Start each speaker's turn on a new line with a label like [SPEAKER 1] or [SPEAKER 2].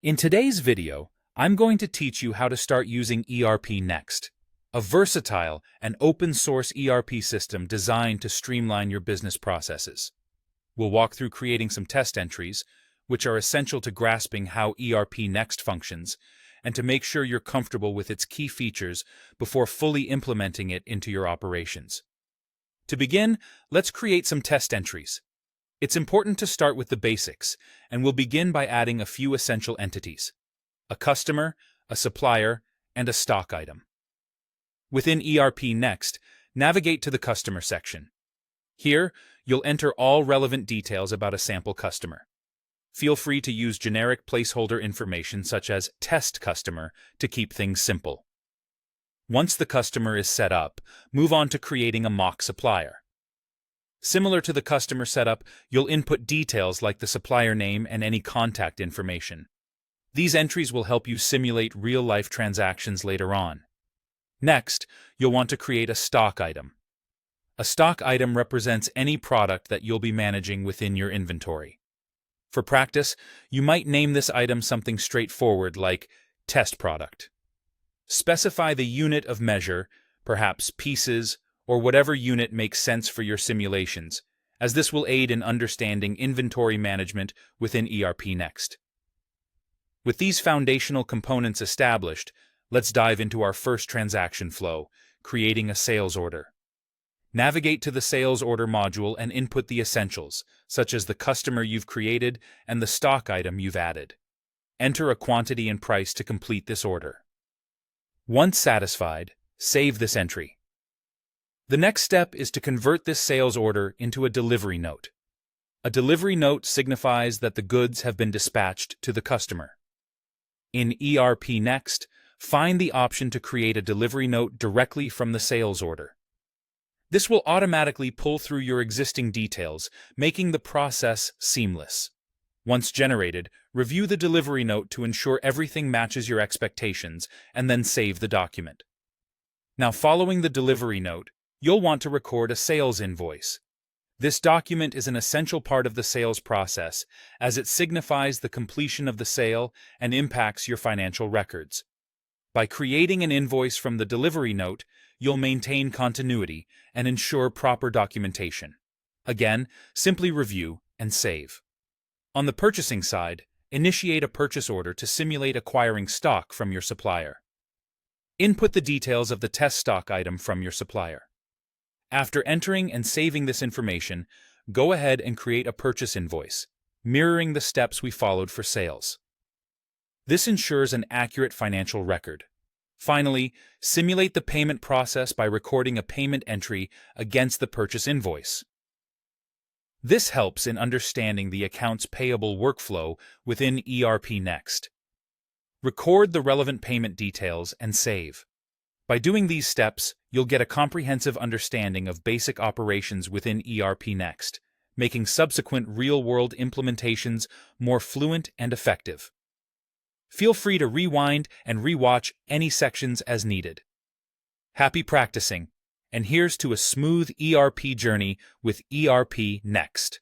[SPEAKER 1] In today's video, I'm going to teach you how to start using ERPNext, a versatile and open-source ERP system designed to streamline your business processes. We'll walk through creating some test entries, which are essential to grasping how ERPNext functions, and to make sure you're comfortable with its key features before fully implementing it into your operations. To begin, let's create some test entries. It's important to start with the basics, and we'll begin by adding a few essential entities: a customer, a supplier, and a stock item. Within ERPNext, navigate to the Customer section. Here, you'll enter all relevant details about a sample customer. Feel free to use generic placeholder information such as test customer to keep things simple. Once the customer is set up, move on to creating a mock supplier. Similar to the customer setup, you'll input details like the supplier name and any contact information. These entries will help you simulate real-life transactions later on. Next, you'll want to create a stock item. A stock item represents any product that you'll be managing within your inventory. For practice, you might name this item something straightforward like test product. Specify the unit of measure, perhaps pieces, or whatever unit makes sense for your simulations, as this will aid in understanding inventory management within ERPNext. With these foundational components established, let's dive into our first transaction flow, creating a sales order. Navigate to the sales order module and input the essentials, such as the customer you've created and the stock item you've added. Enter a quantity and price to complete this order. Once satisfied, save this entry. The next step is to convert this sales order into a delivery note. A delivery note signifies that the goods have been dispatched to the customer. In ERPNext, find the option to create a delivery note directly from the sales order. This will automatically pull through your existing details, making the process seamless. Once generated, review the delivery note to ensure everything matches your expectations, and then save the document. Now, following the delivery note, you'll want to record a sales invoice. This document is an essential part of the sales process, as it signifies the completion of the sale and impacts your financial records. By creating an invoice from the delivery note, you'll maintain continuity and ensure proper documentation. Again, simply review and save. On the purchasing side, initiate a purchase order to simulate acquiring stock from your supplier. Input the details of the test stock item from your supplier. After entering and saving this information, go ahead and create a purchase invoice, mirroring the steps we followed for sales. This ensures an accurate financial record. Finally, simulate the payment process by recording a payment entry against the purchase invoice. This helps in understanding the accounts payable workflow within ERPNext. Record the relevant payment details and save. By doing these steps, you'll get a comprehensive understanding of basic operations within ERPNext, making subsequent real-world implementations more fluent and effective. Feel free to rewind and rewatch any sections as needed. Happy practicing, and here's to a smooth ERP journey with ERPNext.